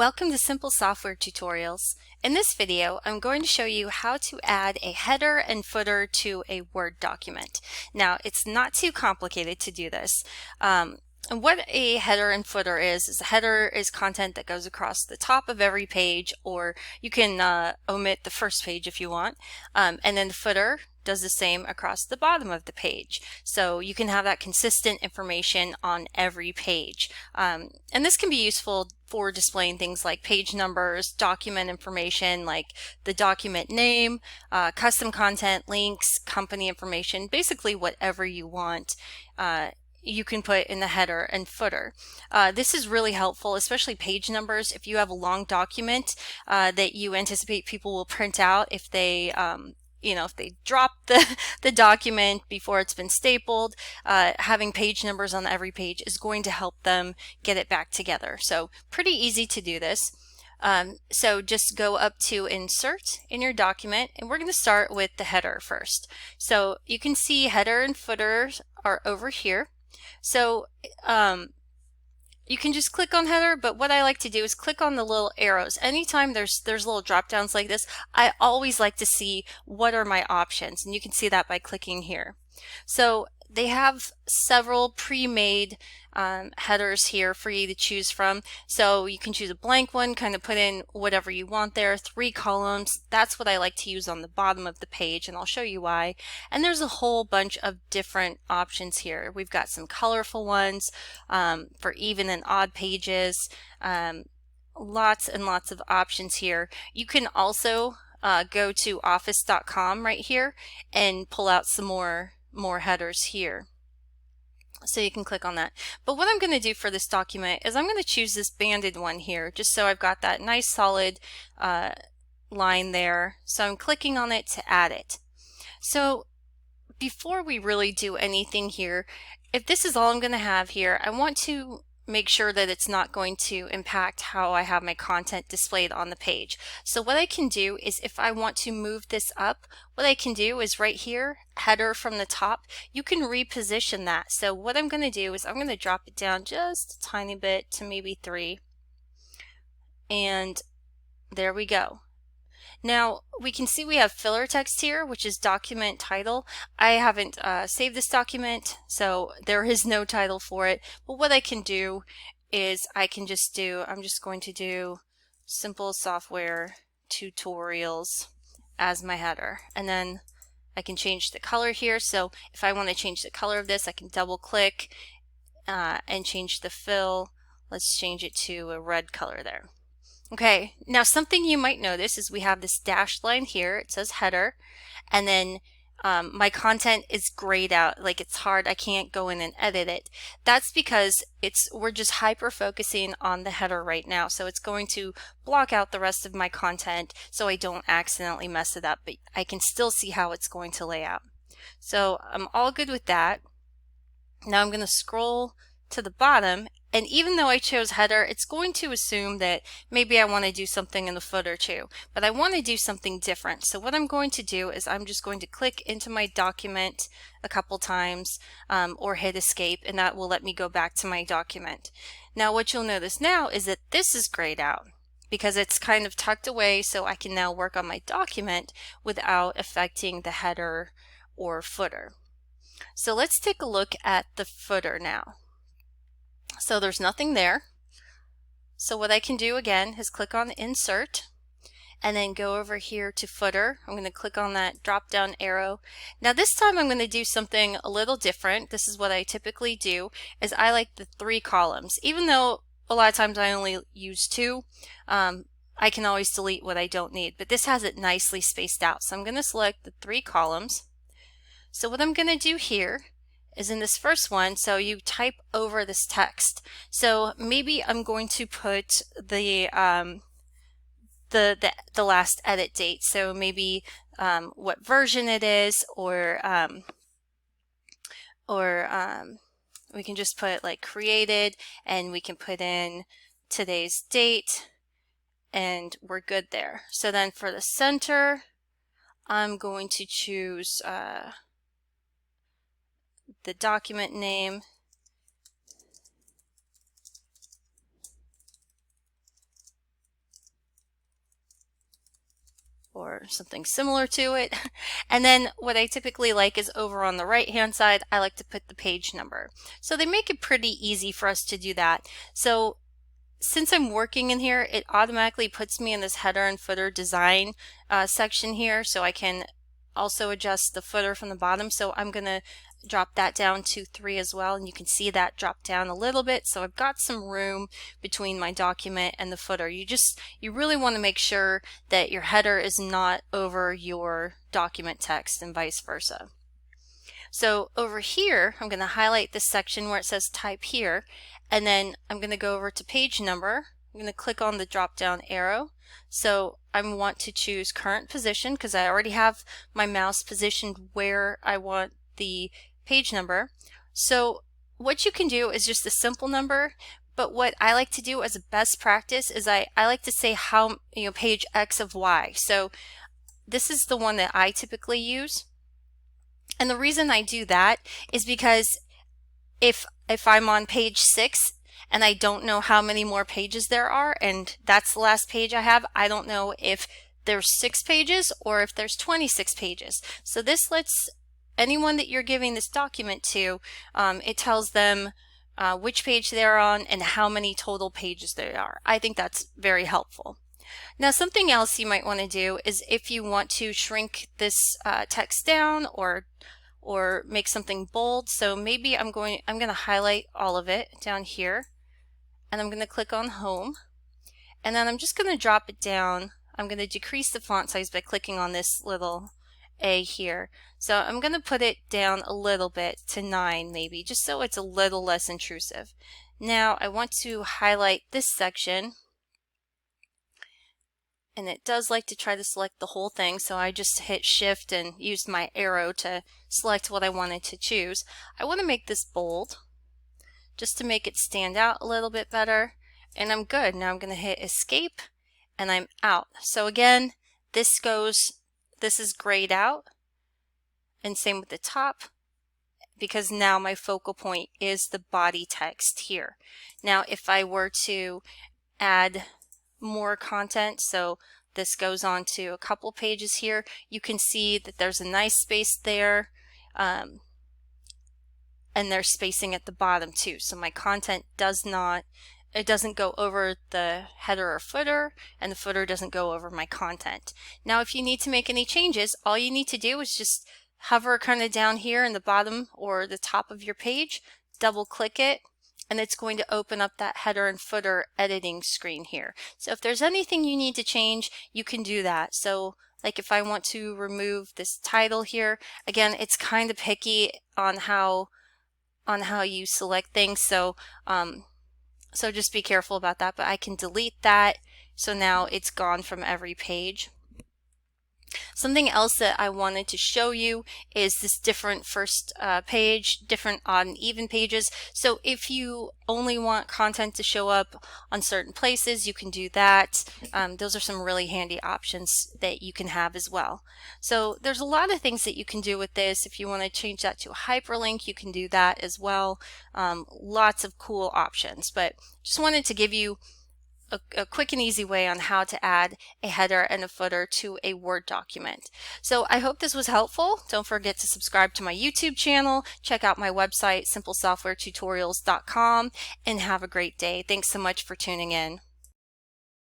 Welcome to Simple Software Tutorials. In this video, I'm going to show you how to add a header and footer to a Word document. Now, it's not too complicated to do this. And what a header and footer is a header is content that goes across the top of every page, or you can omit the first page if you want. And then the footer does the same across the bottom of the page. So you can have that consistent information on every page. And this can be useful for displaying things like page numbers, document information like the document name, custom content, links, company information, basically whatever you want. You can put in the header and footer. This is really helpful, especially page numbers. If you have a long document that you anticipate people will print out if they if they drop the document before it's been stapled, having page numbers on every page is going to help them get it back together. So pretty easy to do this. So just go up to Insert in your document, and we're going to start with the header first. So you can see header and footer are over here. So you can just click on header, but what I like to do is click on the little arrows. Anytime there's little drop downs like this, I always like to see what are my options, and you can see that by clicking here. So they have several pre-made headers here for you to choose from. So you can choose a blank one, kind of put in whatever you want there. 3 columns, that's what I like to use on the bottom of the page, and I'll show you why. And there's a whole bunch of different options here. We've got some colorful ones for even and odd pages. Lots and lots of options here. You can also go to office.com right here and pull out some more headers here. So you can click on that. But what I'm going to do for this document is I'm going to choose this banded one here, just so I've got that nice solid line there. So I'm clicking on it to add it. So before we really do anything here, if this is all I'm going to have here, I want to make sure that it's not going to impact how I have my content displayed on the page. So what I can do is, if I want to move this up, what I can do is right here, header from the top, you can reposition that. So what I'm going to do is I'm going to drop it down just a tiny bit to maybe 3. And there we go. Now we can see we have filler text here, which is document title. I haven't saved this document, so there is no title for it. But what I can do is I'm just going to do Simple Software Tutorials as my header. And then I can change the color here. So if I want to change the color of this, I can double click and change the fill. Let's change it to a red color there. Okay, now something you might notice is we have this dashed line here. It says header, and then my content is grayed out, like it's hard. I can't go in and edit it. That's because we're just hyper focusing on the header right now, so it's going to block out the rest of my content so I don't accidentally mess it up, but I can still see how it's going to lay out. So I'm all good with that. Now I'm going to scroll to the bottom, and even though I chose header, it's going to assume that maybe I want to do something in the footer too, but I want to do something different. So what I'm going to do is I'm just going to click into my document a couple times or hit escape, and that will let me go back to my document. Now what you'll notice now is that this is grayed out because it's kind of tucked away, so I can now work on my document without affecting the header or footer. So let's take a look at the footer now. So there's nothing there. So what I can do again is click on Insert and then go over here to Footer. I'm going to click on that drop down arrow. Now this time I'm going to do something a little different. This is what I typically do, is I like the 3 columns. Even though a lot of times I only use 2, I can always delete what I don't need, but this has it nicely spaced out. So I'm going to select the 3 columns. So what I'm going to do here is in this first one, so you type over this text. So maybe I'm going to put the last edit date. So maybe what version it is, or we can just put like created, and we can put in today's date, and we're good there. So then for the center, I'm going to choose the document name, or something similar to it. And then what I typically like is over on the right hand side, I like to put the page number. So they make it pretty easy for us to do that. So since I'm working in here, it automatically puts me in this header and footer design section here, so I can also adjust the footer from the bottom. So I'm going to drop that down to 3 as well, and you can see that drop down a little bit. So I've got some room between my document and the footer. You really want to make sure that your header is not over your document text and vice versa. So over here, I'm going to highlight this section where it says type here, and then I'm going to go over to page number. I'm going to click on the drop down arrow. So I want to choose current position because I already have my mouse positioned where I want the page number. So what you can do is just a simple number, but what I like to do as a best practice is I like to say how, page X of Y. So this is the one that I typically use. And the reason I do that is because if I'm on page 6 and I don't know how many more pages there are, and that's the last page I have, I don't know if there's 6 pages or if there's 26 pages. So this lets anyone that you're giving this document to, it tells them which page they're on and how many total pages there are. I think that's very helpful. Now, something else you might want to do is if you want to shrink this text down or make something bold. So maybe I'm going to highlight all of it down here, and I'm going to click on Home, and then I'm just going to drop it down. I'm going to decrease the font size by clicking on this little A here. So I'm going to put it down a little bit to 9 maybe, just so it's a little less intrusive. Now I want to highlight this section, and it does like to try to select the whole thing, so I just hit shift and used my arrow to select what I wanted to choose. I want to make this bold just to make it stand out a little bit better, and I'm good. Now I'm going to hit escape and I'm out. So again, this is grayed out, and same with the top, because now my focal point is the body text here. Now if I were to add more content, so this goes on to a couple pages here, you can see that there's a nice space there, and there's spacing at the bottom too. So my content doesn't go over the header or footer, and the footer doesn't go over my content. Now if you need to make any changes, all you need to do is just hover kind of down here in the bottom or the top of your page, double click it, and it's going to open up that header and footer editing screen here. So if there's anything you need to change, you can do that. So like if I want to remove this title here, again, it's kind of picky on how you select things. So so just be careful about that, but I can delete that. So now it's gone from every page. Something else that I wanted to show you is this different first page, different odd and even pages. So if you only want content to show up on certain places, you can do that. Those are some really handy options that you can have as well. So there's a lot of things that you can do with this. If you want to change that to a hyperlink, you can do that as well. Lots of cool options, but just wanted to give you a quick and easy way on how to add a header and a footer to a Word document. So I hope this was helpful. Don't forget to subscribe to my YouTube channel, check out my website, simplesoftwaretutorials.com, and have a great day. Thanks so much for tuning in.